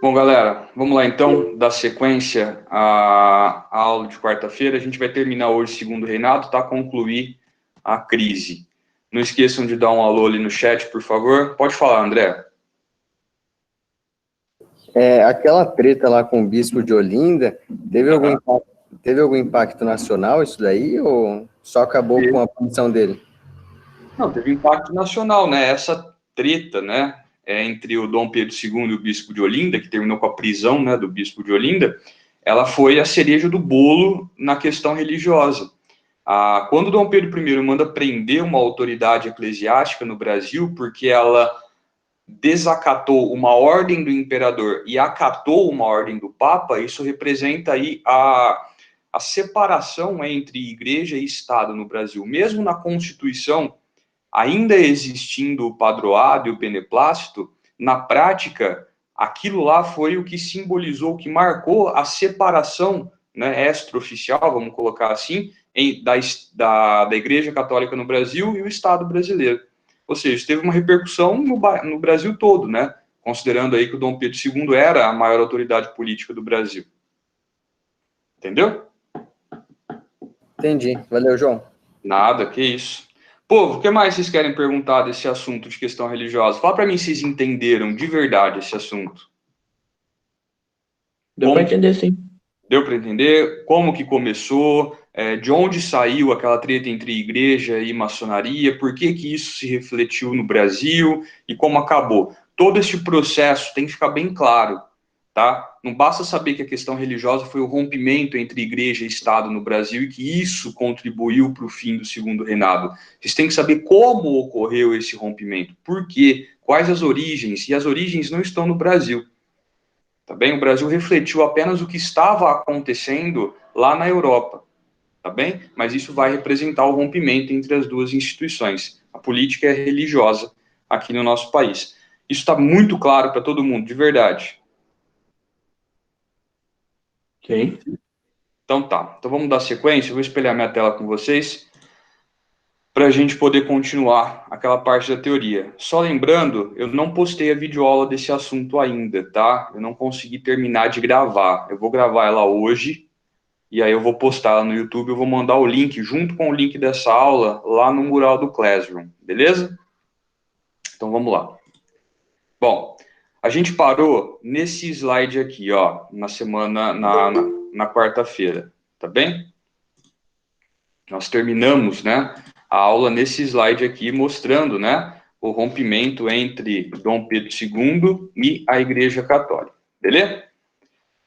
Bom, galera, vamos lá então, dar sequência à aula de quarta-feira. A gente vai terminar hoje o segundo reinado, tá? Concluir a crise. Não esqueçam de dar um alô ali no chat, por favor. Pode falar, André. Aquela treta lá com o bispo de Olinda, teve algum impacto nacional isso daí, ou só acabou com a punição dele? Não, teve impacto nacional, né? Essa treta, né, entre o Dom Pedro II e o bispo de Olinda, que terminou com a prisão, né, do bispo de Olinda, ela foi a cereja do bolo na questão religiosa. Quando Dom Pedro I manda prender uma autoridade eclesiástica no Brasil, porque ela desacatou uma ordem do imperador e acatou uma ordem do Papa, isso representa aí a separação entre igreja e Estado no Brasil. Mesmo na Constituição, ainda existindo o padroado e o beneplácito, na prática, aquilo lá foi o que simbolizou, o que marcou a separação, né, extraoficial, vamos colocar assim, da Igreja Católica no Brasil e o Estado brasileiro. Ou seja, isso teve uma repercussão no Brasil todo, né? Considerando aí que o Dom Pedro II era a maior autoridade política do Brasil. Entendeu? Entendi. Valeu, João. Nada, que isso. Povo, o que mais vocês querem perguntar desse assunto de questão religiosa? Fala para mim se vocês entenderam de verdade esse assunto. Deu para entender, sim. Deu para entender como que começou, de onde saiu aquela treta entre igreja e maçonaria, por que que isso se refletiu no Brasil e como acabou. Todo esse processo tem que ficar bem claro, tá? Não basta saber que a questão religiosa foi o rompimento entre igreja e Estado no Brasil e que isso contribuiu para o fim do segundo reinado. Vocês têm que saber como ocorreu esse rompimento, por quê, quais as origens, e as origens não estão no Brasil. Tá bem? O Brasil refletiu apenas o que estava acontecendo lá na Europa, tá bem? Mas isso vai representar o rompimento entre as duas instituições, a política e a religiosa, aqui no nosso país. Isso está muito claro para todo mundo, de verdade. Sim. Então tá, então vamos dar sequência, eu vou espelhar minha tela com vocês, para a gente poder continuar aquela parte da teoria. Só lembrando, eu não postei a videoaula desse assunto ainda, tá? Eu não consegui terminar de gravar. Eu vou gravar ela hoje, e aí eu vou postar ela no YouTube, eu vou mandar o link, junto com o link dessa aula, lá no mural do Classroom, beleza? Então vamos lá. Bom, a gente parou nesse slide aqui, ó, na quarta-feira, tá bem? Nós terminamos, né, a aula nesse slide aqui, mostrando, né, o rompimento entre Dom Pedro II e a Igreja Católica, beleza?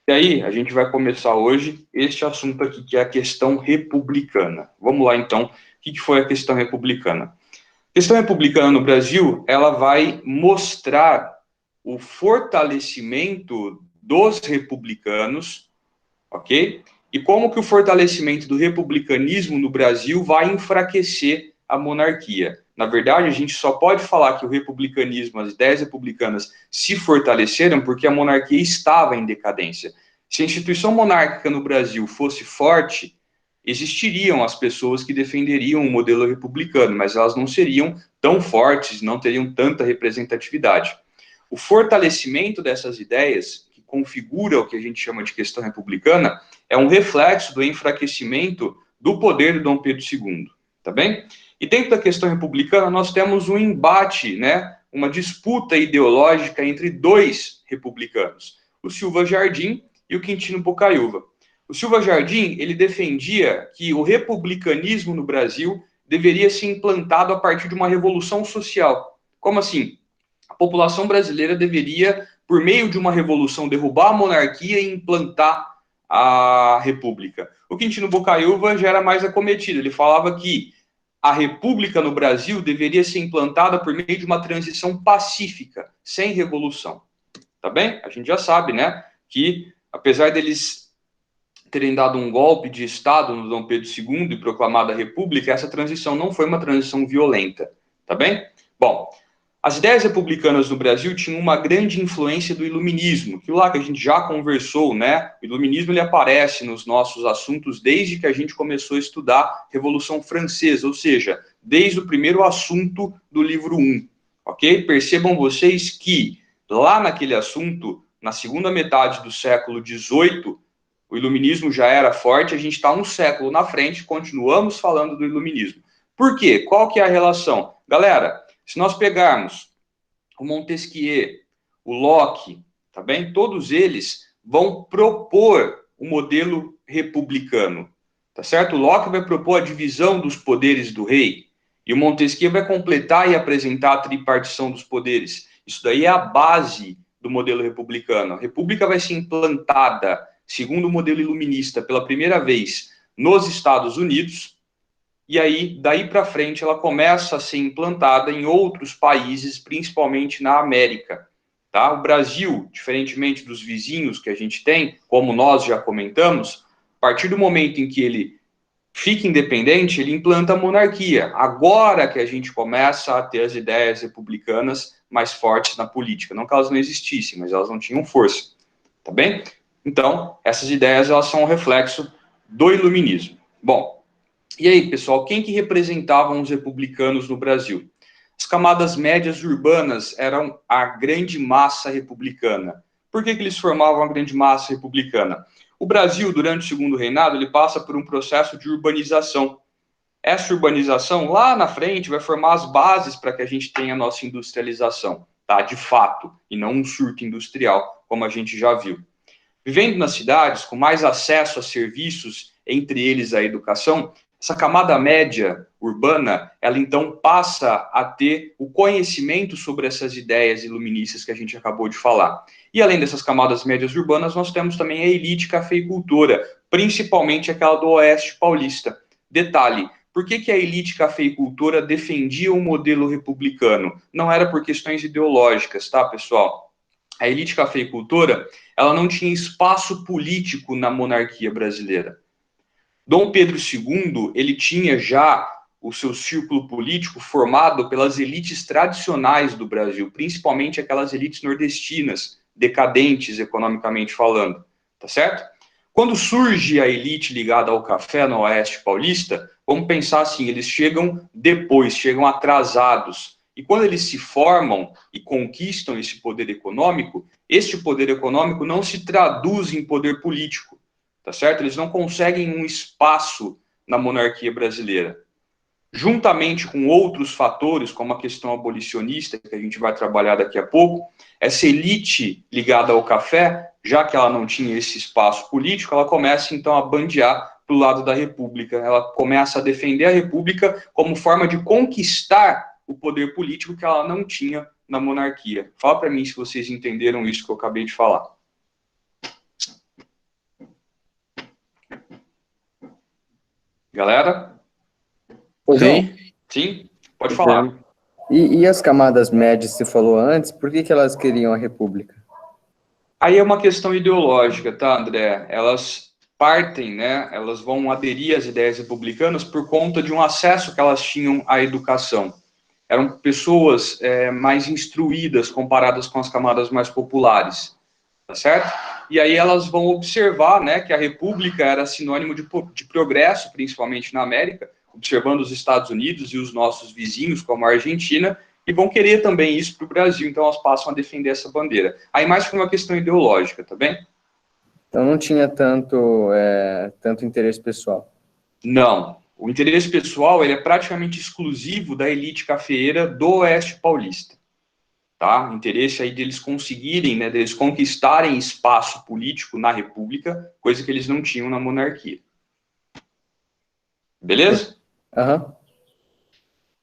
E aí, a gente vai começar hoje este assunto aqui, que é a questão republicana. Vamos lá, então, o que foi a questão republicana? A questão republicana no Brasil, ela vai mostrar o fortalecimento dos republicanos, ok? E como que o fortalecimento do republicanismo no Brasil vai enfraquecer a monarquia. Na verdade, a gente só pode falar que o republicanismo, as ideias republicanas, se fortaleceram porque a monarquia estava em decadência. Se a instituição monárquica no Brasil fosse forte, existiriam as pessoas que defenderiam o modelo republicano, mas elas não seriam tão fortes, não teriam tanta representatividade. O fortalecimento dessas ideias, que configura o que a gente chama de questão republicana, é um reflexo do enfraquecimento do poder de Dom Pedro II, tá bem? E dentro da questão republicana, nós temos um embate, né, uma disputa ideológica entre dois republicanos, o Silva Jardim e o Quintino Bocaiúva. O Silva Jardim, ele defendia que o republicanismo no Brasil deveria ser implantado a partir de uma revolução social. Como assim? A população brasileira deveria, por meio de uma revolução, derrubar a monarquia e implantar a república. O Quintino Bocaiúva já era mais acometido, ele falava que a república no Brasil deveria ser implantada por meio de uma transição pacífica, sem revolução. Tá bem? A gente já sabe, né, que apesar deles terem dado um golpe de Estado no Dom Pedro II e proclamado a república, essa transição não foi uma transição violenta. Tá bem? Bom, as ideias republicanas no Brasil tinham uma grande influência do iluminismo, aquilo lá que a gente já conversou, né? O iluminismo, ele aparece nos nossos assuntos desde que a gente começou a estudar Revolução Francesa, ou seja, desde o primeiro assunto do livro 1, ok? Percebam vocês que lá naquele assunto na segunda metade do século XVIII, o iluminismo já era forte, a gente está um século na frente, continuamos falando do iluminismo. Por quê? Qual que é a relação? Galera, se nós pegarmos o Montesquieu, o Locke, tá bem? Todos eles vão propor o modelo republicano, tá certo? O Locke vai propor a divisão dos poderes do rei, e o Montesquieu vai completar e apresentar a tripartição dos poderes. Isso daí é a base do modelo republicano. A república vai ser implantada, segundo o modelo iluminista, pela primeira vez nos Estados Unidos, e aí, daí para frente, ela começa a ser implantada em outros países, principalmente na América. Tá? O Brasil, diferentemente dos vizinhos que a gente tem, como nós já comentamos, a partir do momento em que ele fica independente, ele implanta a monarquia. Agora que a gente começa a ter as ideias republicanas mais fortes na política. Não que elas não existissem, mas elas não tinham força. Tá bem? Então, essas ideias elas são um reflexo do iluminismo. Bom, e aí, pessoal, quem que representavam os republicanos no Brasil? As camadas médias urbanas eram a grande massa republicana. Por que eles formavam a grande massa republicana? O Brasil, durante o Segundo Reinado, ele passa por um processo de urbanização. Essa urbanização, lá na frente, vai formar as bases para que a gente tenha a nossa industrialização, tá? De fato, e não um surto industrial, como a gente já viu. Vivendo nas cidades, com mais acesso a serviços, entre eles a educação, essa camada média urbana, ela então passa a ter o conhecimento sobre essas ideias iluministas que a gente acabou de falar. E além dessas camadas médias urbanas, nós temos também a elite cafeicultora, principalmente aquela do Oeste Paulista. Detalhe, por que a elite cafeicultora defendia o modelo republicano? Não era por questões ideológicas, tá, pessoal? A elite cafeicultora, ela não tinha espaço político na monarquia brasileira. Dom Pedro II, ele tinha já o seu círculo político formado pelas elites tradicionais do Brasil, principalmente aquelas elites nordestinas, decadentes economicamente falando, tá certo? Quando surge a elite ligada ao café no Oeste Paulista, vamos pensar assim, eles chegam depois, chegam atrasados, e quando eles se formam e conquistam esse poder econômico, este poder econômico não se traduz em poder político, tá certo? Eles não conseguem um espaço na monarquia brasileira. Juntamente com outros fatores, como a questão abolicionista, que a gente vai trabalhar daqui a pouco, essa elite ligada ao café, já que ela não tinha esse espaço político, ela começa então a bandear para o lado da república. Ela começa a defender a república como forma de conquistar o poder político que ela não tinha na monarquia. Fala para mim se vocês entenderam isso que eu acabei de falar. Galera? Sim. Sim? Pode falar. E as camadas médias, você falou antes, por que elas queriam a república? Aí é uma questão ideológica, tá, André? Elas partem, né? Elas vão aderir às ideias republicanas por conta de um acesso que elas tinham à educação. Eram pessoas mais instruídas comparadas com as camadas mais populares, tá certo? E aí elas vão observar, né, que a república era sinônimo de progresso, principalmente na América, observando os Estados Unidos e os nossos vizinhos, como a Argentina, e vão querer também isso para o Brasil, então elas passam a defender essa bandeira. Aí mais por uma questão ideológica, tá bem? Então não tinha tanto interesse pessoal. Não. O interesse pessoal ele é praticamente exclusivo da elite cafeeira do Oeste Paulista. Tá? O interesse aí deles conseguirem, né, deles conquistarem espaço político na República, coisa que eles não tinham na monarquia. Beleza? Aham.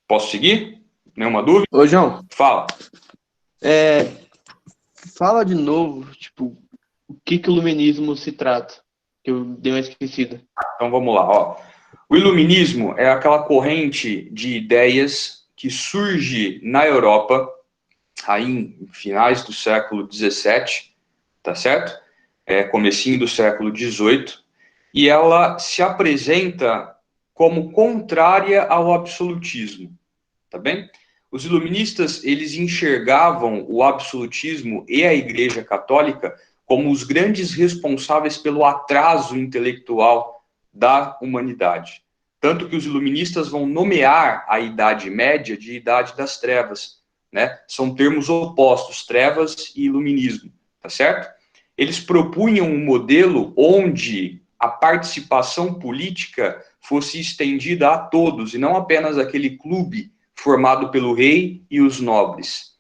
Posso seguir? Nenhuma dúvida? Ô, João, Fala. fala de novo, tipo, o que o iluminismo se trata? Que eu dei uma esquecida. Então vamos lá. Ó. O iluminismo é aquela corrente de ideias que surge na Europa, aí em finais do século XVII, tá certo? Comecinho do século XVIII, e ela se apresenta como contrária ao absolutismo, tá bem? Os iluministas, eles enxergavam o absolutismo e a Igreja Católica como os grandes responsáveis pelo atraso intelectual da humanidade. Tanto que os iluministas vão nomear a Idade Média de Idade das Trevas, né? São termos opostos, trevas e iluminismo, tá certo? Eles propunham um modelo onde a participação política fosse estendida a todos, e não apenas aquele clube formado pelo rei e os nobres,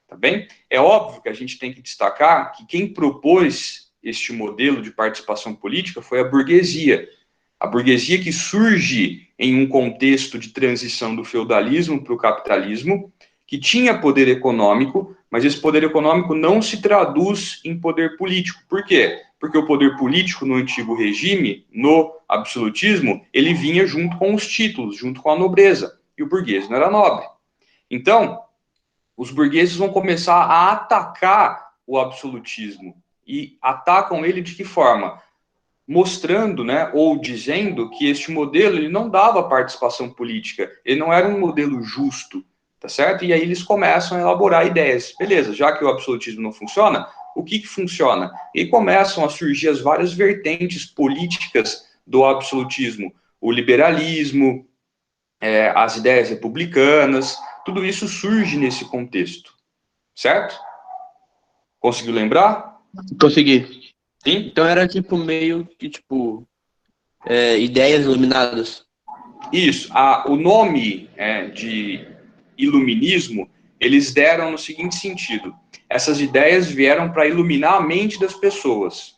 tá bem? É óbvio que a gente tem que destacar que quem propôs este modelo de participação política foi a burguesia. A burguesia que surge em um contexto de transição do feudalismo para o capitalismo, que tinha poder econômico, mas esse poder econômico não se traduz em poder político. Por quê? Porque o poder político no antigo regime, no absolutismo, ele vinha junto com os títulos, junto com a nobreza, e o burguês não era nobre. Então, os burgueses vão começar a atacar o absolutismo, e atacam ele de que forma? Mostrando, né, ou dizendo que este modelo ele não dava participação política, ele não era um modelo justo, tá certo? E aí eles começam a elaborar ideias. Beleza, já que o absolutismo não funciona, o que funciona? E começam a surgir as várias vertentes políticas do absolutismo, o liberalismo, as ideias republicanas, tudo isso surge nesse contexto, certo? Conseguiu lembrar? Consegui. Sim? Então era tipo meio que tipo ideias iluminadas. Isso. O nome de iluminismo, eles deram no seguinte sentido. Essas ideias vieram para iluminar a mente das pessoas.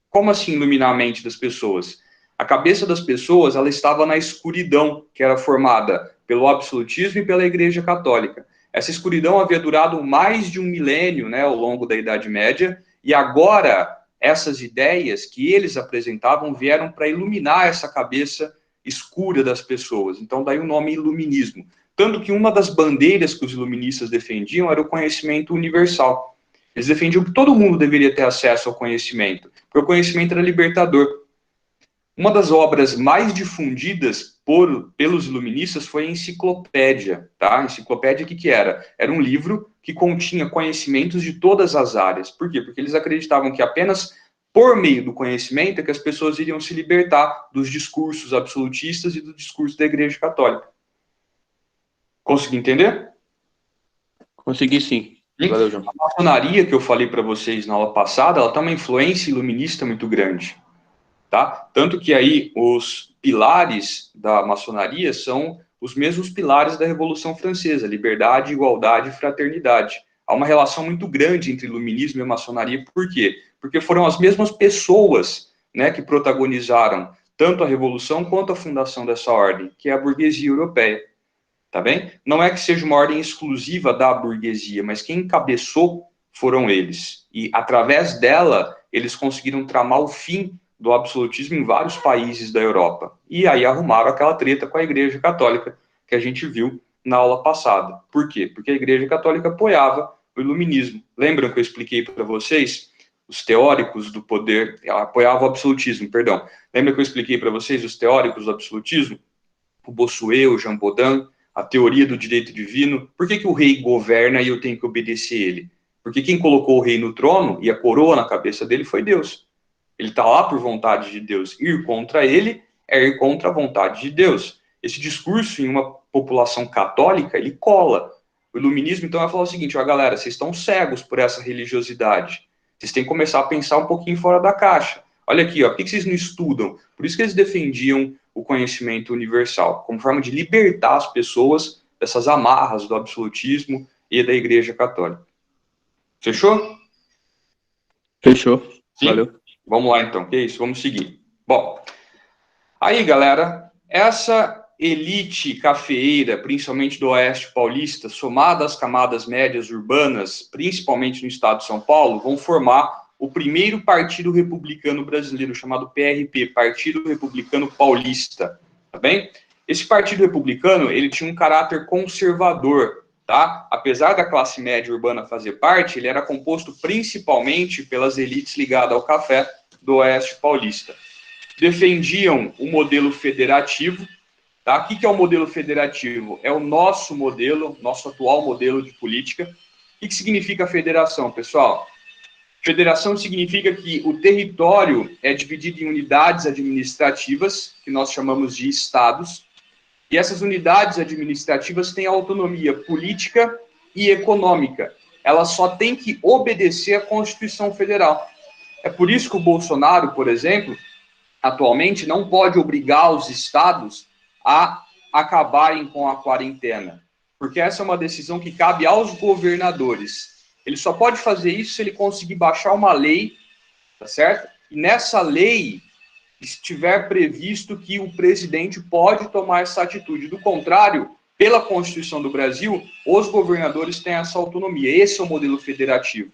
Como assim iluminar a mente das pessoas? A cabeça das pessoas, ela estava na escuridão, que era formada pelo absolutismo e pela Igreja Católica. Essa escuridão havia durado mais de um milênio, né, ao longo da Idade Média, e agora essas ideias que eles apresentavam vieram para iluminar essa cabeça escura das pessoas. Então, daí o nome iluminismo. Tanto que uma das bandeiras que os iluministas defendiam era o conhecimento universal. Eles defendiam que todo mundo deveria ter acesso ao conhecimento, porque o conhecimento era libertador. Uma das obras mais difundidas pelos iluministas foi a enciclopédia, tá? A enciclopédia, o que era? Era um livro que continha conhecimentos de todas as áreas. Por quê? Porque eles acreditavam que apenas por meio do conhecimento é que as pessoas iriam se libertar dos discursos absolutistas e do discurso da Igreja Católica. Consegui entender? Consegui sim. Valeu, João. A maçonaria que eu falei para vocês na aula passada, ela tem uma influência iluminista muito grande. Tá? Tanto que aí os pilares da maçonaria são os mesmos pilares da Revolução Francesa: liberdade, igualdade e fraternidade. Há uma relação muito grande entre iluminismo e maçonaria. Por quê? Porque foram as mesmas pessoas, né, que protagonizaram tanto a Revolução quanto a fundação dessa ordem, que é a burguesia europeia. Tá bem? Não é que seja uma ordem exclusiva da burguesia, mas quem encabeçou foram eles. E através dela, eles conseguiram tramar o fim do absolutismo em vários países da Europa. E aí arrumaram aquela treta com a Igreja Católica, que a gente viu na aula passada. Por quê? Porque a Igreja Católica apoiava o iluminismo. Lembram que eu expliquei para vocês? Os teóricos do poder, apoiavam o absolutismo, perdão. Lembra que eu expliquei para vocês os teóricos do absolutismo? O Bossuet, o Jean Bodin, a teoria do direito divino. Por que o rei governa e eu tenho que obedecer ele? Porque quem colocou o rei no trono e a coroa na cabeça dele foi Deus. Ele está lá por vontade de Deus. Ir contra ele é ir contra a vontade de Deus. Esse discurso em uma população católica, ele cola. O iluminismo, então, vai falar o seguinte: ó, galera, vocês estão cegos por essa religiosidade. Vocês têm que começar a pensar um pouquinho fora da caixa. Olha aqui, ó, por que vocês não estudam? Por isso que eles defendiam o conhecimento universal, como forma de libertar as pessoas dessas amarras do absolutismo e da Igreja Católica. Fechou? Fechou. Sim? Valeu. Vamos lá, então. Que isso? Vamos seguir. Bom, aí, galera, essa elite cafeeira, principalmente do Oeste Paulista, somada às camadas médias urbanas, principalmente no estado de São Paulo, vão formar o primeiro partido republicano brasileiro, chamado PRP, Partido Republicano Paulista, tá bem? Esse partido republicano, ele tinha um caráter conservador, tá? Apesar da classe média urbana fazer parte, ele era composto principalmente pelas elites ligadas ao café do Oeste Paulista. Defendiam o modelo federativo, tá? O que é o modelo federativo? É o nosso modelo, nosso atual modelo de política. O que significa federação, pessoal? Federação significa que o território é dividido em unidades administrativas, que nós chamamos de estados, e essas unidades administrativas têm autonomia política e econômica. ela só tem que obedecer à Constituição Federal. É por isso que o Bolsonaro, por exemplo, atualmente não pode obrigar os estados a acabarem com a quarentena, porque essa é uma decisão que cabe aos governadores. Ele só pode fazer isso se ele conseguir baixar uma lei, tá certo? E nessa lei estiver previsto que o presidente pode tomar essa atitude. Do contrário, pela Constituição do Brasil, os governadores têm essa autonomia. Esse é o modelo federativo.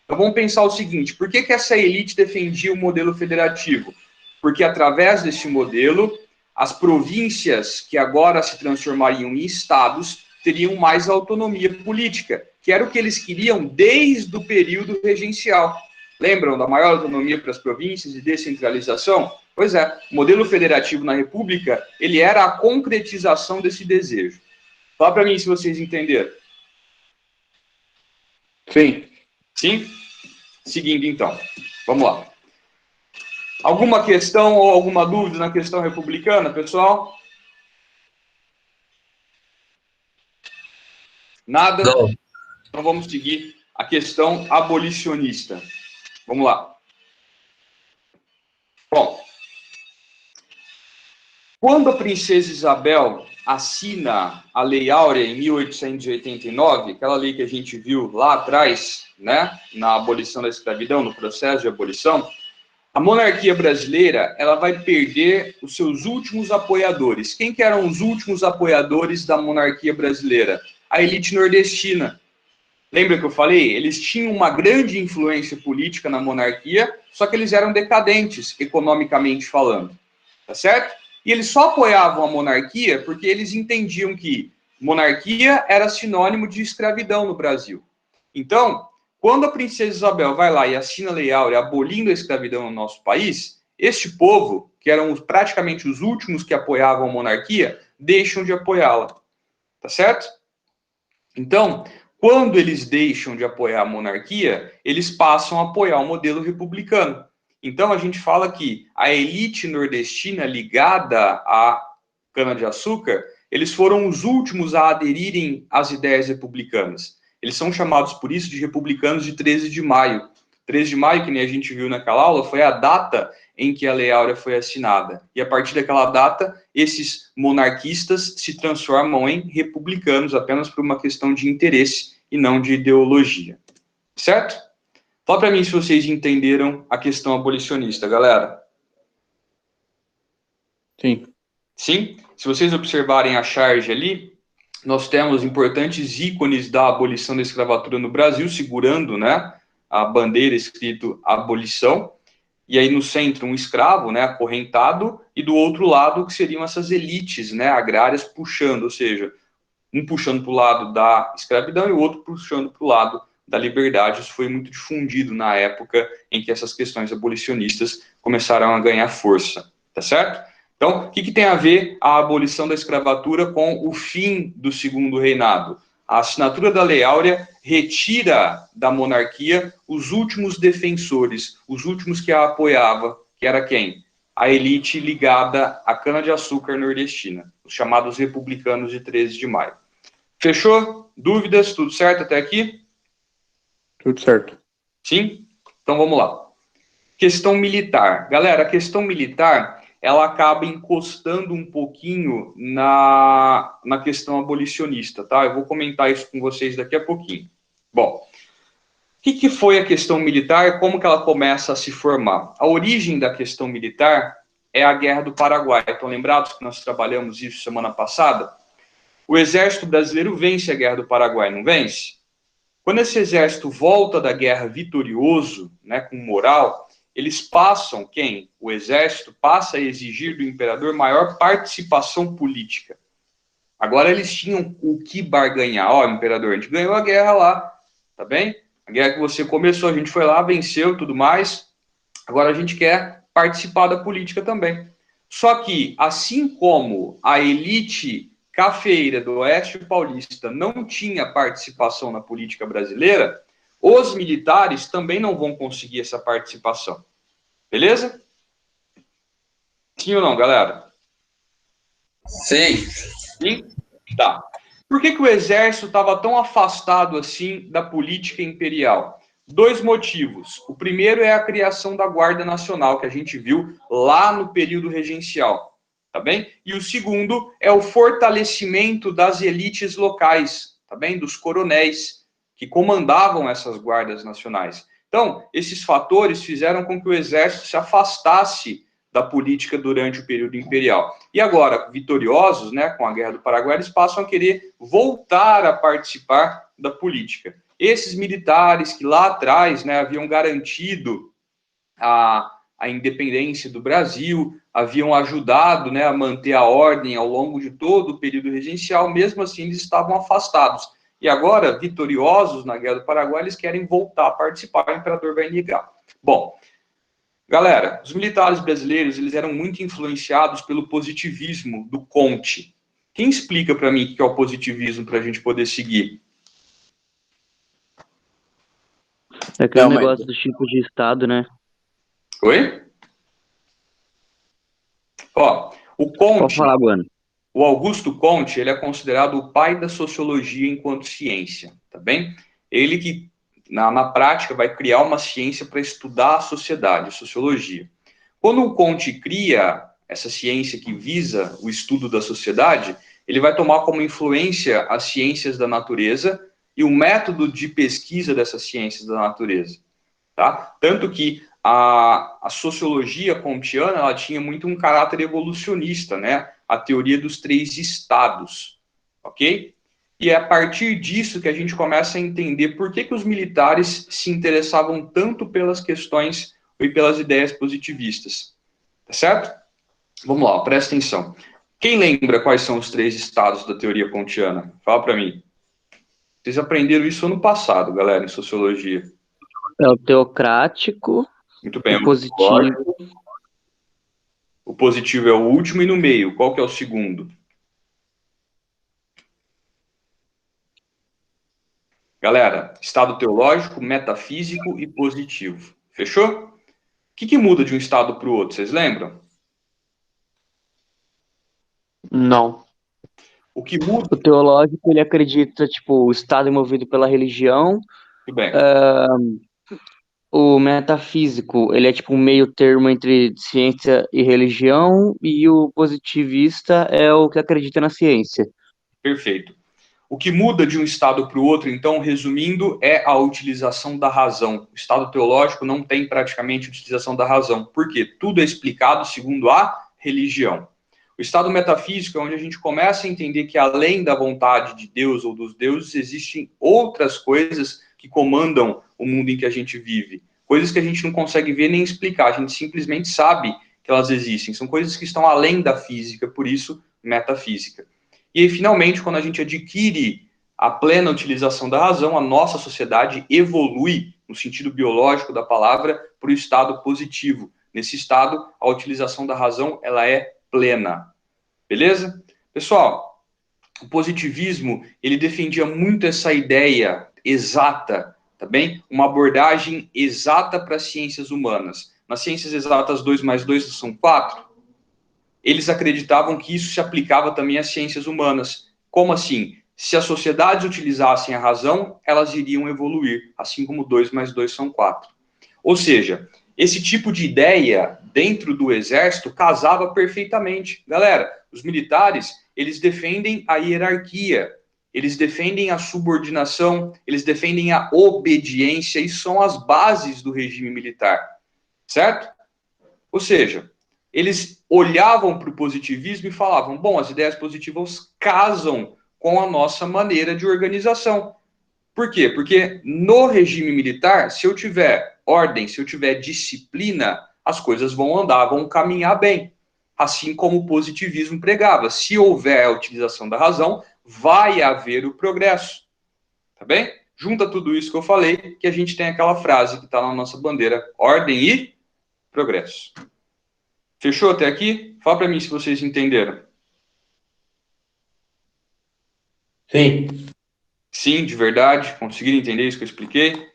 Então vamos pensar o seguinte, por que essa elite defendia o modelo federativo? Porque através desse modelo, as províncias que agora se transformariam em estados teriam mais autonomia política, que era o que eles queriam desde o período regencial. Lembram da maior autonomia para as províncias e descentralização? Pois é, o modelo federativo na República, ele era a concretização desse desejo. Fala para mim se vocês entenderam. Sim. Sim? Seguindo então, vamos lá. Alguma questão ou alguma dúvida na questão republicana, pessoal? Nada? Não. Então vamos seguir a questão abolicionista. Vamos lá. Bom, quando a princesa Isabel assina a Lei Áurea em 1889, aquela lei que a gente viu lá atrás, né, na abolição da escravidão, no processo de abolição, a monarquia brasileira, ela vai perder os seus últimos apoiadores. Quem que eram os últimos apoiadores da monarquia brasileira? A elite nordestina. Lembra que eu falei? Eles tinham uma grande influência política na monarquia, só que eles eram decadentes, economicamente falando. Tá certo? E eles só apoiavam a monarquia porque eles entendiam que monarquia era sinônimo de escravidão no Brasil. Então, quando a princesa Isabel vai lá e assina a Lei Áurea abolindo a escravidão no nosso país, este povo, que eram praticamente os últimos que apoiavam a monarquia, deixam de apoiá-la. Tá certo? Então, quando eles deixam de apoiar a monarquia, eles passam a apoiar o modelo republicano. Então, a gente fala que a elite nordestina ligada à cana-de-açúcar, eles foram os últimos a aderirem às ideias republicanas. Eles são chamados, por isso, de republicanos de 13 de maio. 13 de maio, que nem a gente viu naquela aula, foi a data em que a Lei Áurea foi assinada. E a partir daquela data, esses monarquistas se transformam em republicanos apenas por uma questão de interesse e não de ideologia. Certo? Fala para mim se vocês entenderam a questão abolicionista, galera. Sim. Sim? Se vocês observarem a charge ali, nós temos importantes ícones da abolição da escravatura no Brasil, segurando, né, a bandeira escrito abolição, e aí no centro um escravo, né, acorrentado, e do outro lado que seriam essas elites, né, agrárias puxando, ou seja, um puxando para o lado da escravidão e o outro puxando para o lado da liberdade. Isso foi muito difundido na época em que essas questões abolicionistas começaram a ganhar força, tá certo? Então, o que tem a ver a abolição da escravatura com o fim do Segundo Reinado? A assinatura da Lei Áurea retira da monarquia os últimos defensores, os últimos que a apoiava, que era quem? A elite ligada à cana-de-açúcar nordestina, os chamados republicanos de 13 de maio. Fechou? Dúvidas? Tudo certo até aqui? Tudo certo. Sim? Então vamos lá. Questão militar. Galera, a questão militar, ela acaba encostando um pouquinho na questão abolicionista, tá? Eu vou comentar isso com vocês daqui a pouquinho. Bom, o que foi a questão militar e como que ela começa a se formar? A origem da questão militar é a Guerra do Paraguai. Estão lembrados que nós trabalhamos isso semana passada? O exército brasileiro vence a Guerra do Paraguai, não vence? Quando esse exército volta da guerra vitorioso, né, com moral, eles passam, quem? O exército passa a exigir do imperador maior participação política. Agora eles tinham o que barganhar. Ó, imperador, a gente ganhou a guerra lá, tá bem? A guerra que você começou, a gente foi lá, venceu, tudo mais. Agora a gente quer participar da política também. Só que, assim como a elite cafeeira do Oeste Paulista não tinha participação na política brasileira, os militares também não vão conseguir essa participação. Beleza? Sim ou não, galera? Sim. Sim? Tá. Por que o exército estava tão afastado assim da política imperial? 2 motivos. O primeiro é a criação da Guarda Nacional, que a gente viu lá no período regencial, tá bem? E o segundo é o fortalecimento das elites locais, tá bem? Dos coronéis que comandavam essas guardas nacionais. Então, esses fatores fizeram com que o exército se afastasse da política durante o período imperial. E agora, vitoriosos, né, com a Guerra do Paraguai, eles passam a querer voltar a participar da política. Esses militares que lá atrás, né, haviam garantido a independência do Brasil, haviam ajudado, né, a manter a ordem ao longo de todo o período regencial, mesmo assim eles estavam afastados. E agora, vitoriosos na Guerra do Paraguai, eles querem voltar a participar, o imperador vai negar. Bom, galera, os militares brasileiros, eles eram muito influenciados pelo positivismo do Conte. Quem explica para mim o que é o positivismo para a gente poder seguir? É aquele negócio dos tipos de Estado, né? Oi? Ó, o Conte, Pode falar, Bueno. o Augusto Conte, ele é considerado o pai da sociologia enquanto ciência, tá bem? Ele que, na prática, vai criar uma ciência para estudar a sociedade, a sociologia. Quando o Conte cria essa ciência que visa o estudo da sociedade, ele vai tomar como influência as ciências da natureza e o método de pesquisa dessas ciências da natureza, tá? Tanto que a sociologia kantiana, ela tinha muito um caráter evolucionista, né? A teoria dos 3 estados, ok? E é a partir disso que a gente começa a entender por que os militares se interessavam tanto pelas questões e pelas ideias positivistas, tá certo? Vamos lá, presta atenção. Quem lembra quais são os 3 estados da teoria kantiana? Fala para mim. Vocês aprenderam isso ano passado, galera, em sociologia. É o teocrático, Muito bem. o positivo. O positivo é o último e no meio. Qual que é o segundo? Galera, estado teológico, metafísico e positivo. Fechou? O que muda de um estado para o outro? Vocês lembram? Não. O que muda... O teológico, ele acredita, tipo, o Estado é movido pela religião. Muito bem. O metafísico, ele é tipo um meio termo entre ciência e religião, e o positivista é o que acredita na ciência. Perfeito. O que muda de um estado para o outro, então, resumindo, é a utilização da razão. O estado teológico não tem praticamente utilização da razão. Por quê? Tudo é explicado segundo a religião. O estado metafísico é onde a gente começa a entender que, além da vontade de Deus ou dos deuses, existem outras coisas que comandam o mundo em que a gente vive. Coisas que a gente não consegue ver nem explicar, a gente simplesmente sabe que elas existem. São coisas que estão além da física, por isso, metafísica. E aí, finalmente, quando a gente adquire a plena utilização da razão, a nossa sociedade evolui, no sentido biológico da palavra, para o estado positivo. Nesse estado, a utilização da razão ela é plena. Beleza? Pessoal, o positivismo, ele defendia muito essa ideia exata, tá bem? Uma abordagem exata para as ciências humanas. Nas ciências exatas, 2 mais 2 são 4. Eles acreditavam que isso se aplicava também às ciências humanas. Como assim? Se as sociedades utilizassem a razão, elas iriam evoluir, assim como 2 mais 2 são 4. Ou seja, esse tipo de ideia dentro do exército casava perfeitamente. Galera, os militares, eles defendem a hierarquia, eles defendem a subordinação, eles defendem a obediência, isso são as bases do regime militar, certo? Ou seja, eles olhavam para o positivismo e falavam, bom, as ideias positivas casam com a nossa maneira de organização. Por quê? Porque no regime militar, se eu tiver ordem, se eu tiver disciplina, as coisas vão andar, vão caminhar bem. Assim como o positivismo pregava. Se houver a utilização da razão, vai haver o progresso. Tá bem? Junta tudo isso que eu falei, que a gente tem aquela frase que está na nossa bandeira, ordem e progresso. Fechou até aqui? Fala para mim se vocês entenderam. Sim. Sim, de verdade. Conseguiram entender isso que eu expliquei?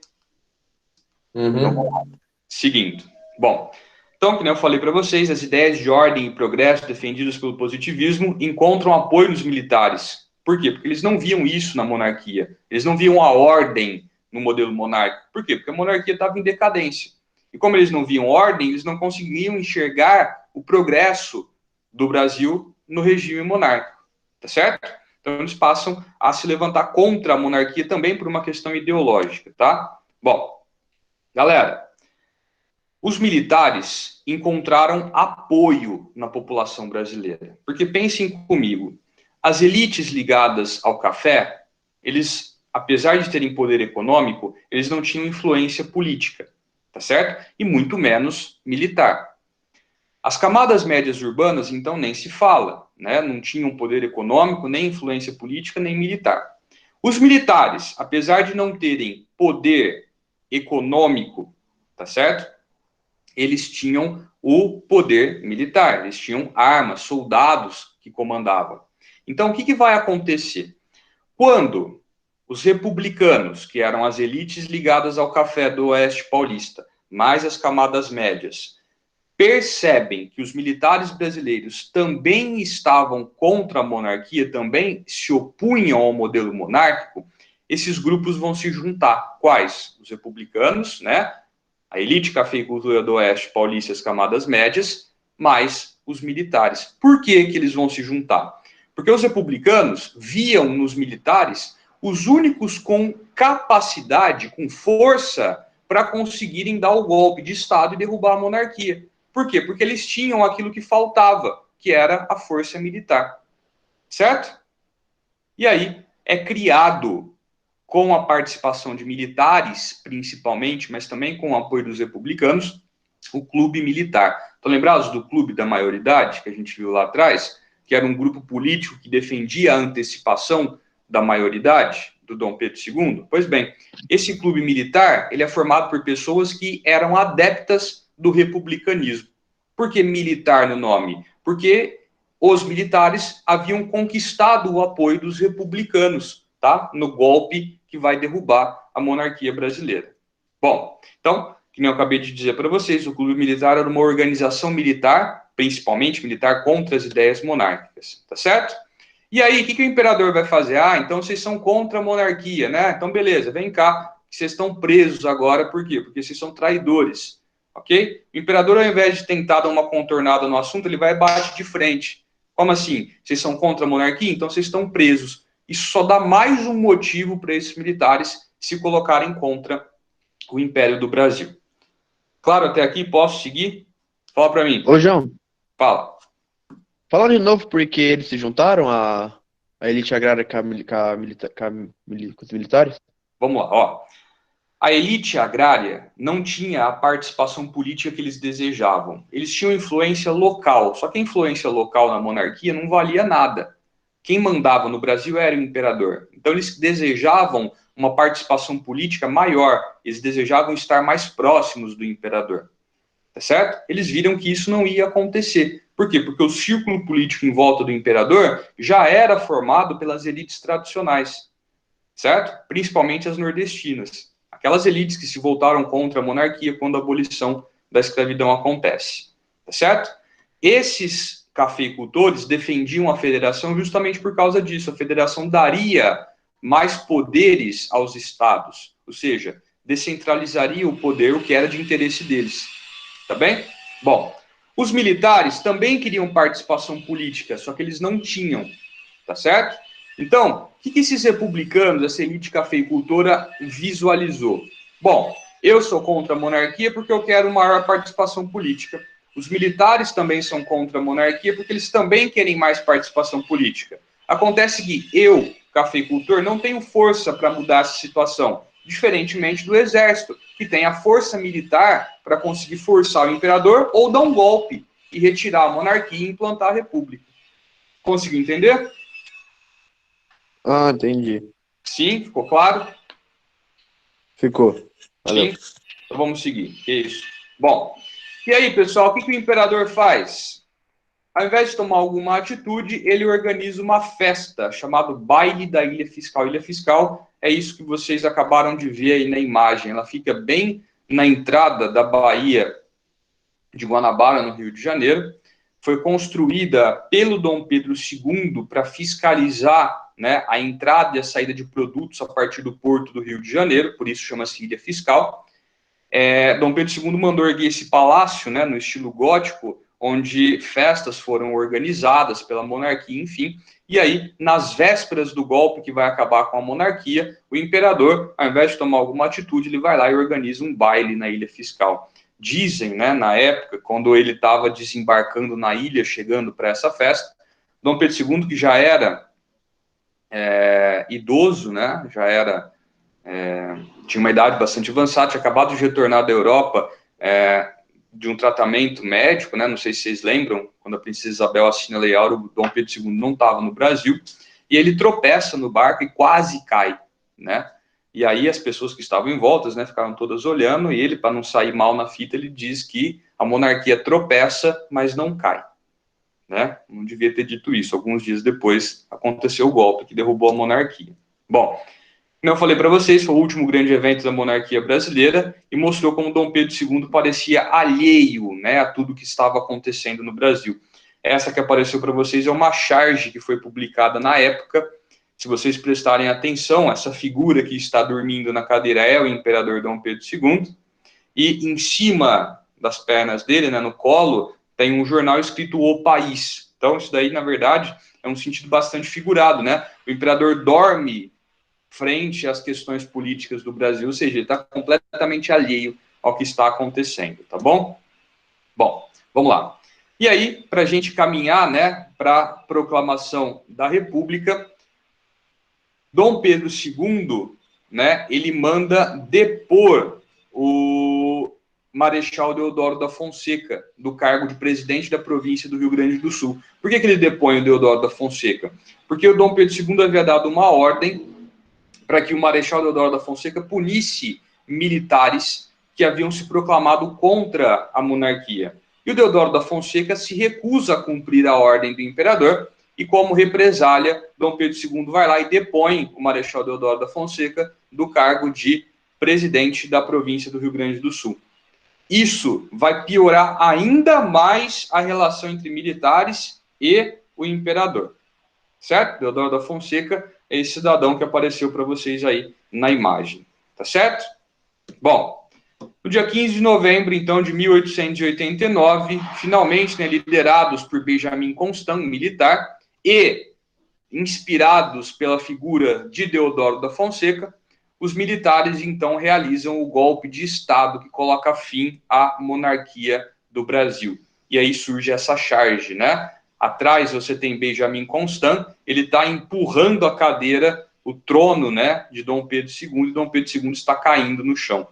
Uhum. Então, seguindo. Bom, então, como eu falei para vocês, as ideias de ordem e progresso defendidas pelo positivismo encontram apoio nos militares. Por quê? Porque eles não viam isso na monarquia. Eles não viam a ordem no modelo monárquico. Por quê? Porque a monarquia estava em decadência. E como eles não viam ordem, eles não conseguiam enxergar o progresso do Brasil no regime monárquico. Tá certo? Então eles passam a se levantar contra a monarquia também por uma questão ideológica, tá? Bom, galera, os militares encontraram apoio na população brasileira. Porque pensem comigo, as elites ligadas ao café, eles, apesar de terem poder econômico, eles não tinham influência política, tá certo? E muito menos militar. As camadas médias urbanas, então, nem se fala, né? Não tinham poder econômico, nem influência política, nem militar. Os militares, apesar de não terem poder econômico, tá certo? Eles tinham o poder militar, eles tinham armas, soldados que comandavam. Então, o que vai acontecer? Quando os republicanos, que eram as elites ligadas ao café do Oeste Paulista, mais as camadas médias, percebem que os militares brasileiros também estavam contra a monarquia, também se opunham ao modelo monárquico, esses grupos vão se juntar. Quais? Os republicanos, né? A elite cafeicultura do Oeste Paulista e as camadas médias, mais os militares. Por que eles vão se juntar? Porque os republicanos viam nos militares os únicos com capacidade, com força, para conseguirem dar o golpe de Estado e derrubar a monarquia. Por quê? Porque eles tinham aquilo que faltava, que era a força militar. Certo? E aí é criado, com a participação de militares, principalmente, mas também com o apoio dos republicanos, o Clube Militar. Estão lembrados do Clube da Maioridade, que a gente viu lá atrás, que era um grupo político que defendia a antecipação da maioridade do Dom Pedro II? Pois bem, esse clube militar, ele é formado por pessoas que eram adeptas do republicanismo. Por que militar no nome? Porque os militares haviam conquistado o apoio dos republicanos, tá? No golpe que vai derrubar a monarquia brasileira. Bom, então, que nem eu acabei de dizer para vocês, o Clube Militar era uma organização militar, principalmente militar, contra as ideias monárquicas, tá certo? E aí, o que o imperador vai fazer? Ah, então vocês são contra a monarquia, né? Então, beleza, vem cá, vocês estão presos agora, por quê? Porque vocês são traidores, ok? O imperador, ao invés de tentar dar uma contornada no assunto, ele vai e bate de frente. Como assim? Vocês são contra a monarquia? Então vocês estão presos. Isso só dá mais um motivo para esses militares se colocarem contra o Império do Brasil. Claro, até aqui, posso seguir? Fala para mim. Ô, João, Fala. fala de novo porque eles se juntaram a elite agrária com os militares? Vamos lá, ó. A elite agrária não tinha a participação política que eles desejavam. Eles tinham influência local, só que a influência local na monarquia não valia nada. Quem mandava no Brasil era o imperador. Então eles desejavam uma participação política maior, eles desejavam estar mais próximos do imperador. Tá certo? Eles viram que isso não ia acontecer. Por quê? Porque o círculo político em volta do imperador já era formado pelas elites tradicionais, certo? Principalmente as nordestinas. Aquelas elites que se voltaram contra a monarquia quando a abolição da escravidão acontece. Tá certo? Esses cafeicultores defendiam a federação justamente por causa disso. A federação daria mais poderes aos estados, ou seja, descentralizaria o poder, o que era de interesse deles. Tá bem? Bom, os militares também queriam participação política, só que eles não tinham. Tá certo? Então, o que esses republicanos, essa elite cafeicultora, visualizou? Bom, eu sou contra a monarquia porque eu quero maior participação política. Os militares também são contra a monarquia porque eles também querem mais participação política. Acontece que eu, cafeicultor, não tenho força para mudar essa situação, diferentemente do exército, que tem a força militar para conseguir forçar o imperador ou dar um golpe e retirar a monarquia e implantar a república. Conseguiu entender? Ah, entendi. Sim, ficou claro? Ficou. Valeu. Sim? Então vamos seguir. Que isso. Bom, e aí, pessoal, o que o imperador faz? Ao invés de tomar alguma atitude, ele organiza uma festa chamada Baile da Ilha Fiscal. Ilha Fiscal é isso que vocês acabaram de ver aí na imagem. Ela fica bem na entrada da Baía de Guanabara, no Rio de Janeiro. Foi construída pelo Dom Pedro II para fiscalizar né, a entrada e a saída de produtos a partir do porto do Rio de Janeiro, por isso chama-se Ilha Fiscal. Dom Pedro II mandou erguer esse palácio, né, no estilo gótico, onde festas foram organizadas pela monarquia, enfim. E aí, nas vésperas do golpe que vai acabar com a monarquia, o imperador, ao invés de tomar alguma atitude, ele vai lá e organiza um baile na Ilha Fiscal. Dizem, né, na época, quando ele estava desembarcando na ilha, chegando para essa festa, Dom Pedro II, que já era idoso, né, tinha uma idade bastante avançada, tinha acabado de retornar da Europa de um tratamento médico, né, não sei se vocês lembram, quando a princesa Isabel assina a Lei Áurea, o Dom Pedro II não estava no Brasil, e ele tropeça no barco e quase cai, né, e aí as pessoas que estavam em volta, né, ficaram todas olhando, e ele, para não sair mal na fita, ele diz que a monarquia tropeça, mas não cai, né, não devia ter dito isso. Alguns dias depois aconteceu o golpe que derrubou a monarquia. Bom, como eu falei para vocês, foi o último grande evento da monarquia brasileira e mostrou como Dom Pedro II parecia alheio, né, a tudo que estava acontecendo no Brasil. Essa que apareceu para vocês é uma charge que foi publicada na época. Se vocês prestarem atenção, essa figura que está dormindo na cadeira é o imperador Dom Pedro II, e em cima das pernas dele, né, no colo, tem um jornal escrito O País. Então, isso daí, na verdade, é um sentido bastante figurado, né? O imperador dorme frente às questões políticas do Brasil, ou seja, ele está completamente alheio ao que está acontecendo, tá bom? Bom, vamos lá. E aí, para a gente caminhar, né, para a proclamação da República, Dom Pedro II, né, ele manda depor o Marechal Deodoro da Fonseca do cargo de presidente da província do Rio Grande do Sul. Por que ele depõe o Deodoro da Fonseca? Porque o Dom Pedro II havia dado uma ordem para que o Marechal Deodoro da Fonseca punisse militares que haviam se proclamado contra a monarquia. E o Deodoro da Fonseca se recusa a cumprir a ordem do imperador, e como represália, Dom Pedro II vai lá e depõe o Marechal Deodoro da Fonseca do cargo de presidente da província do Rio Grande do Sul. Isso vai piorar ainda mais a relação entre militares e o imperador. Certo? Deodoro da Fonseca é esse cidadão que apareceu para vocês aí na imagem. Tá certo? Bom, no dia 15 de novembro, então, de 1889, finalmente, né, liderados por Benjamin Constant, militar, e inspirados pela figura de Deodoro da Fonseca, os militares, então, realizam o golpe de Estado que coloca fim à monarquia do Brasil. E aí surge essa charge, né? Atrás você tem Benjamin Constant, ele está empurrando a cadeira, o trono, né, de Dom Pedro II, e Dom Pedro II está caindo no chão.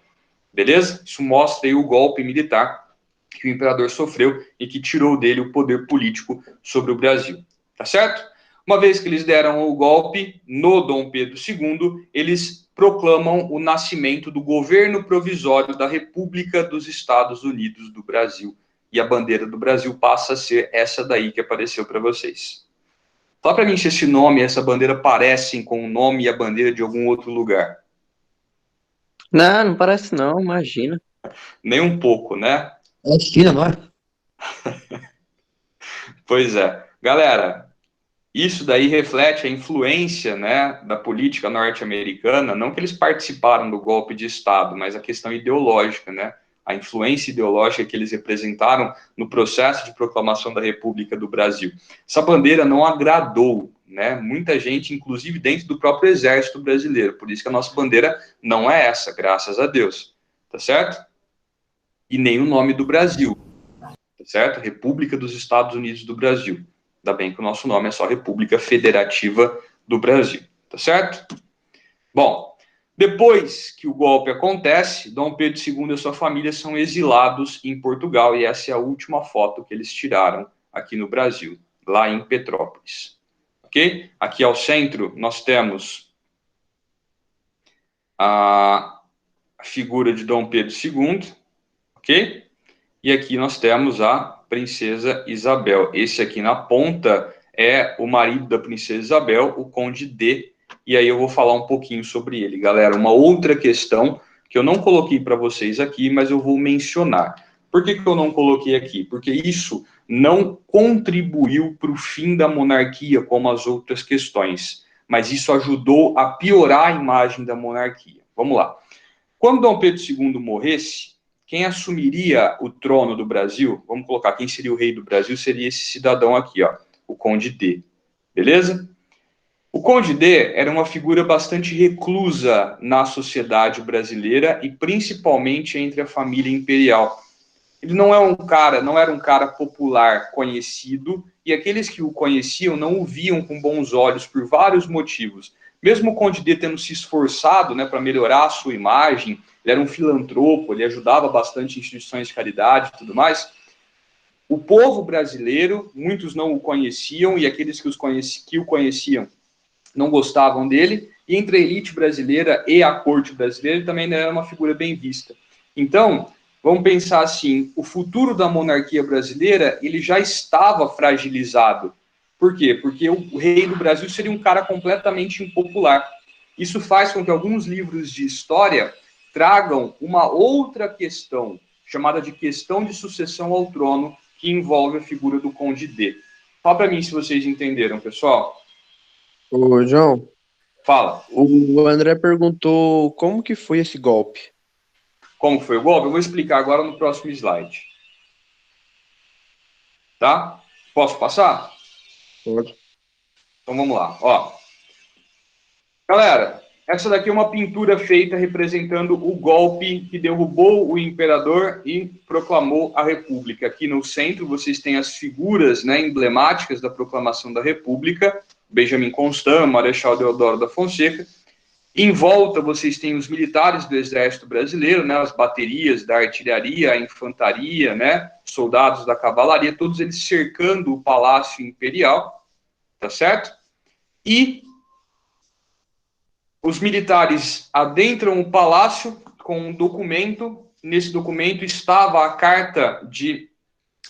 Beleza? Isso mostra aí o golpe militar que o imperador sofreu e que tirou dele o poder político sobre o Brasil. Tá certo? Uma vez que eles deram o golpe no Dom Pedro II, eles proclamam o nascimento do governo provisório da República dos Estados Unidos do Brasil. E a bandeira do Brasil passa a ser essa daí que apareceu para vocês. Fala para mim se esse nome e essa bandeira parecem com o nome e a bandeira de algum outro lugar. Não, não parece não, imagina. Nem um pouco, né? É China, não é? Pois é. Galera, isso daí reflete a influência, né, da política norte-americana, não que eles participaram do golpe de Estado, mas a questão ideológica, né? A influência ideológica que eles representaram no processo de proclamação da República do Brasil. Essa bandeira não agradou, né, muita gente, inclusive dentro do próprio exército brasileiro, por isso que a nossa bandeira não é essa, graças a Deus, tá certo? E nem o nome do Brasil, tá certo? República dos Estados Unidos do Brasil. Ainda bem que o nosso nome é só República Federativa do Brasil, tá certo? Bom, depois que o golpe acontece, Dom Pedro II e sua família são exilados em Portugal, e essa é a última foto que eles tiraram aqui no Brasil, lá em Petrópolis. Ok? Aqui ao centro nós temos a figura de Dom Pedro II, ok? E aqui nós temos a princesa Isabel. Esse aqui na ponta é o marido da princesa Isabel, o Conde D. E aí eu vou falar um pouquinho sobre ele, galera. Uma outra questão que eu não coloquei para vocês aqui, mas eu vou mencionar. Por que eu não coloquei aqui? Porque isso não contribuiu para o fim da monarquia, como as outras questões. mas isso ajudou a piorar a imagem da monarquia. Vamos lá. Quando Dom Pedro II morresse, quem assumiria o trono do Brasil, vamos colocar quem seria o rei do Brasil, seria esse cidadão aqui, ó, o Conde D. Beleza? O Conde D era uma figura bastante reclusa na sociedade brasileira e principalmente entre a família imperial. Ele não era um cara popular, conhecido, e aqueles que o conheciam não o viam com bons olhos por vários motivos. Mesmo o Conde D tendo se esforçado, né, para melhorar a sua imagem, ele era um filantropo, ele ajudava bastante instituições de caridade e tudo mais. O povo brasileiro, muitos não o conheciam, e aqueles que o conheciam não gostavam dele, e entre a elite brasileira e a corte brasileira ele também não era uma figura bem vista. Então, vamos pensar assim, o futuro da monarquia brasileira ele já estava fragilizado. Por quê? Porque o rei do Brasil seria um cara completamente impopular. Isso faz com que alguns livros de história tragam uma outra questão, chamada de questão de sucessão ao trono, que envolve a figura do Conde D. Fala para mim se vocês entenderam, pessoal. Ô, João, Fala. o André perguntou como que foi esse golpe. Como foi o golpe? Eu vou explicar agora no próximo slide. Tá? Posso passar? Pode. Então vamos lá. Ó. Galera, essa daqui é uma pintura feita representando o golpe que derrubou o imperador e proclamou a República. Aqui no centro vocês têm as figuras, né, emblemáticas da proclamação da República, Benjamin Constant, Marechal Deodoro da Fonseca. Em volta vocês têm os militares do Exército Brasileiro, né, as baterias da artilharia, a infantaria, né, soldados da cavalaria, todos eles cercando o Palácio Imperial, tá certo? E os militares adentram o palácio com um documento. Nesse documento estava a carta de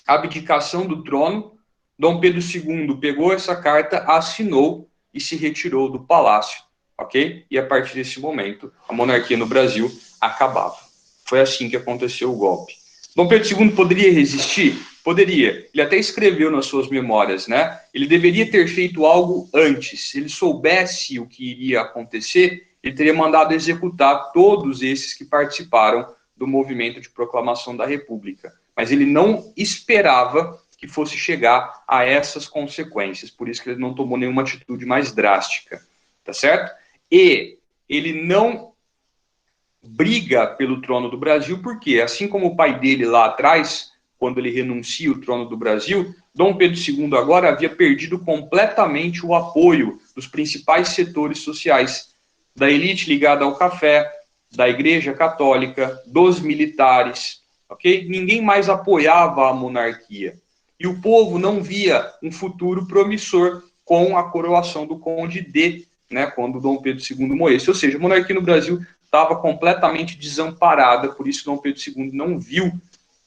abdicação do trono. Dom Pedro II pegou essa carta, assinou e se retirou do palácio, ok? E a partir desse momento, a monarquia no Brasil acabava. Foi assim que aconteceu o golpe. Dom Pedro II poderia resistir? Poderia. Ele até escreveu nas suas memórias, né? Ele deveria ter feito algo antes. Se ele soubesse o que iria acontecer, ele teria mandado executar todos esses que participaram do movimento de proclamação da República. Mas ele não esperava que fosse chegar a essas consequências. Por isso que ele não tomou nenhuma atitude mais drástica, tá certo? E ele não briga pelo trono do Brasil, porque assim como o pai dele lá atrás, quando ele renuncia o trono do Brasil, Dom Pedro II agora havia perdido completamente o apoio dos principais setores sociais, da elite ligada ao café, da Igreja Católica, dos militares, ok? Ninguém mais apoiava a monarquia. E o povo não via um futuro promissor com a coroação do Conde D, né, quando Dom Pedro II morresse. Ou seja, a monarquia no Brasil estava completamente desamparada, por isso Dom Pedro II não viu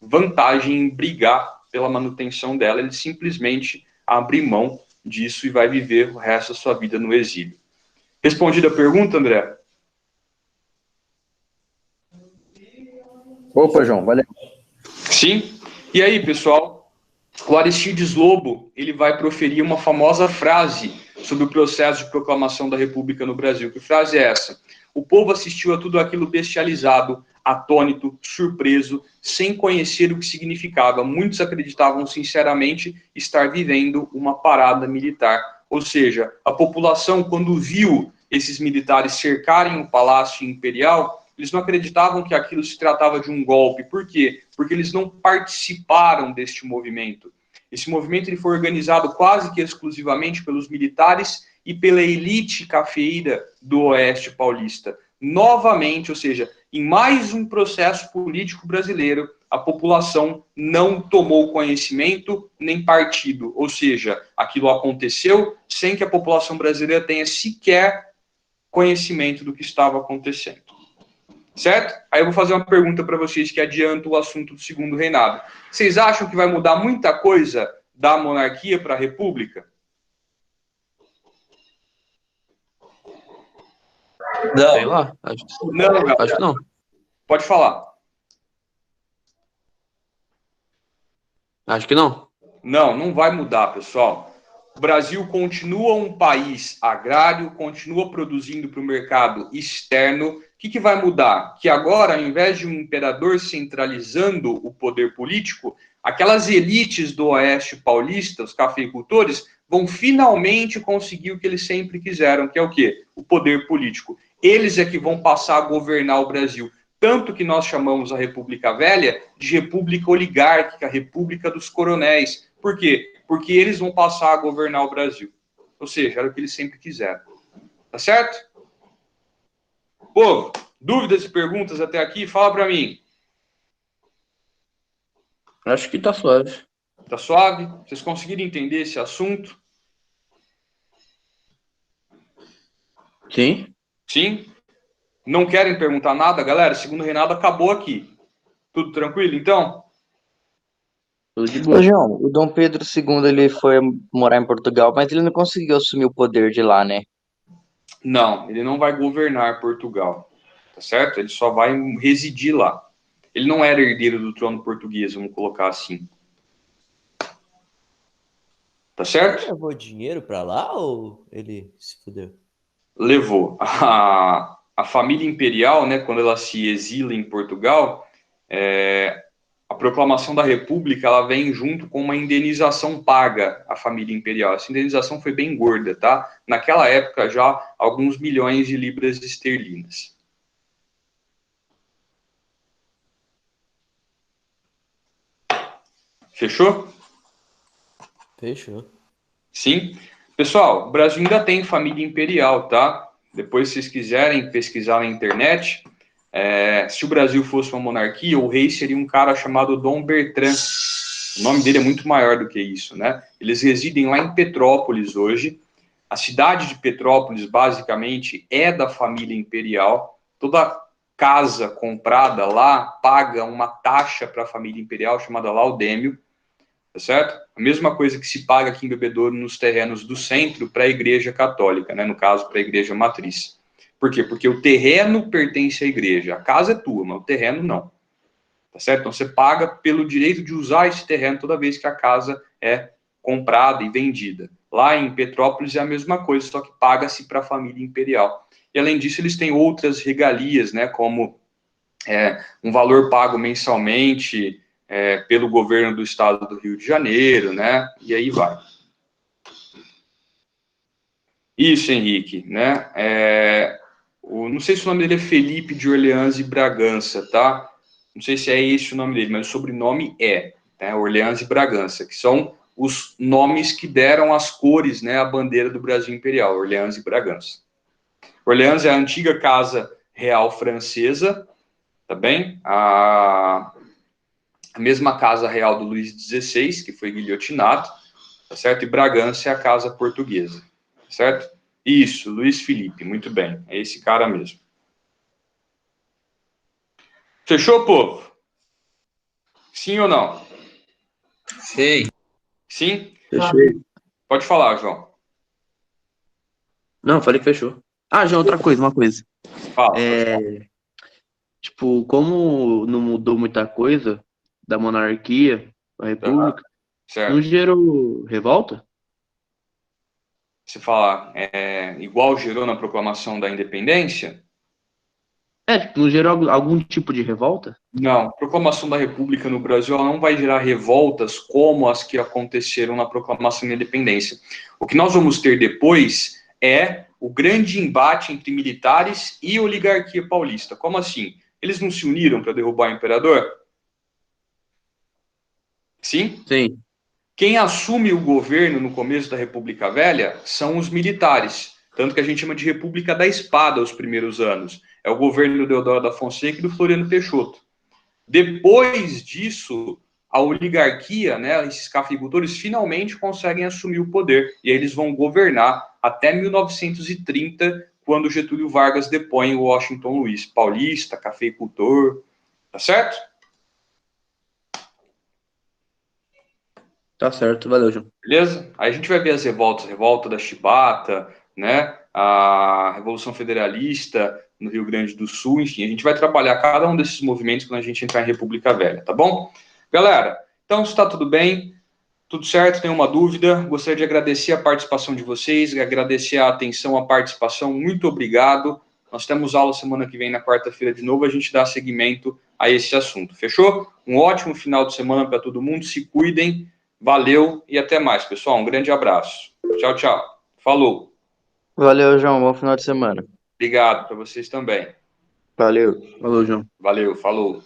vantagem em brigar pela manutenção dela, ele simplesmente abre mão disso e vai viver o resto da sua vida no exílio. Respondida a pergunta, André? Opa, João, valeu. Sim. E aí, pessoal, o Aristides Lobo, ele vai proferir uma famosa frase sobre o processo de proclamação da República no Brasil. Que frase é essa? O povo assistiu a tudo aquilo bestializado, atônito, surpreso, sem conhecer o que significava. Muitos acreditavam sinceramente estar vivendo uma parada militar. Ou seja, a população, quando viu esses militares cercarem o Palácio Imperial, eles não acreditavam que aquilo se tratava de um golpe. Por quê? Porque eles não participaram deste movimento. Esse movimento ele foi organizado quase que exclusivamente pelos militares e pela elite cafeeira do Oeste Paulista. Novamente, ou seja, em mais um processo político brasileiro, a população não tomou conhecimento nem partido. Ou seja, aquilo aconteceu sem que a população brasileira tenha sequer conhecimento do que estava acontecendo. Certo? Aí eu vou fazer uma pergunta para vocês que adianta o assunto do Segundo Reinado. Vocês acham que vai mudar muita coisa da monarquia para a república? Não. Sei lá. Não, Acho que não. pode falar. Acho que não. Não, não vai mudar, pessoal. O Brasil continua um país agrário, continua produzindo para o mercado externo. O que vai mudar? Que agora, ao invés de um imperador centralizando o poder político, aquelas elites do Oeste paulista, os cafeicultores, vão finalmente conseguir o que eles sempre quiseram, que é o quê? O poder político. Eles é que vão passar a governar o Brasil. Tanto que nós chamamos a República Velha de República Oligárquica, República dos Coronéis. Por quê? Porque eles vão passar a governar o Brasil. Ou seja, era o que eles sempre quiseram. Tá certo? Povo, dúvidas e perguntas até aqui? Fala para mim. Acho que tá suave. Tá suave? Vocês conseguiram entender esse assunto? Sim. Sim? Não querem perguntar nada, galera? Segundo o Reinaldo, acabou aqui. Tudo tranquilo, então? Tudo de boa. Ô, João, o Dom Pedro II ele foi morar em Portugal, mas ele não conseguiu assumir o poder de lá, né? Não, ele não vai governar Portugal, tá certo? Ele só vai residir lá. Ele não era herdeiro do trono português, vamos colocar assim. Tá certo? Ele levou dinheiro pra lá ou ele se fudeu? Levou. A família imperial, né, quando ela se exila em Portugal, a proclamação da República, ela vem junto com uma indenização paga à família imperial. Essa indenização foi bem gorda, tá? Naquela época, já alguns milhões de libras esterlinas. Fechou? Fechou. Sim. Pessoal, o Brasil ainda tem família imperial, tá? Depois, se vocês quiserem pesquisar na internet, se o Brasil fosse uma monarquia, o rei seria um cara chamado Dom Bertrand. O nome dele é muito maior do que isso, né? Eles residem lá em Petrópolis hoje. A cidade de Petrópolis, basicamente, é da família imperial. Toda casa comprada lá paga uma taxa para a família imperial chamada laudêmio, tá certo? A mesma coisa que se paga aqui em Bebedouro nos terrenos do centro para a igreja católica, né? No caso, para a igreja matriz. Por quê? Porque o terreno pertence à igreja. A casa é tua, mas o terreno não. Tá certo? Então você paga pelo direito de usar esse terreno toda vez que a casa é comprada e vendida. Lá em Petrópolis é a mesma coisa, só que paga-se para a família imperial. E além disso, eles têm outras regalias, né? Como um valor pago mensalmente pelo governo do estado do Rio de Janeiro, né? E aí vai. Isso, Henrique, né? Não sei se o nome dele é Felipe de Orleans e Bragança, tá? Não sei se é esse o nome dele, mas o sobrenome né? Orleans e Bragança, que são os nomes que deram as cores, né? A bandeira do Brasil Imperial, Orleans e Bragança. Orleans é a antiga casa real francesa, tá bem? A mesma casa real do Luís XVI, que foi guilhotinado, tá certo? E Bragança é a casa portuguesa, tá certo? Isso, Luiz Felipe, muito bem, é esse cara mesmo. Fechou, povo? Sim ou não? Sei. Sim? Fechou. Pode falar, João. Não, falei que fechou. Ah, João, uma coisa. Fala. Tipo, como não mudou muita coisa da monarquia, da república, Certo. não gerou revolta? Você fala, igual gerou na proclamação da independência? Tipo, não gerou algum tipo de revolta? Não, a proclamação da República no Brasil ela não vai gerar revoltas como as que aconteceram na proclamação da independência. O que nós vamos ter depois é o grande embate entre militares e oligarquia paulista. Como assim? Eles não se uniram para derrubar o imperador? Sim? Sim. Quem assume o governo no começo da República Velha são os militares, tanto que a gente chama de República da Espada os primeiros anos. É o governo do Deodoro da Fonseca e do Floriano Peixoto. Depois disso, a oligarquia, né, esses cafeicultores, finalmente conseguem assumir o poder. E aí eles vão governar até 1930, quando Getúlio Vargas depõe o Washington Luiz. Paulista, cafeicultor, tá certo? Tá certo, valeu, João. Beleza? Aí a gente vai ver as revoltas, revolta da Chibata, né, a Revolução Federalista no Rio Grande do Sul, enfim, a gente vai trabalhar cada um desses movimentos quando a gente entrar em República Velha, tá bom? Galera, então está tudo bem, Tudo certo? Nenhuma dúvida? Gostaria de agradecer a participação de vocês, agradecer a atenção, a participação. Muito obrigado. Nós temos aula semana que vem, na quarta-feira, de novo. A gente dá seguimento a esse assunto. Fechou? Um ótimo final de semana para todo mundo. Se cuidem. Valeu e até mais, pessoal. Um grande abraço. Tchau, tchau. Falou. Valeu, João. Bom final de semana. Obrigado para vocês também. Valeu. Falou, João. Valeu, falou.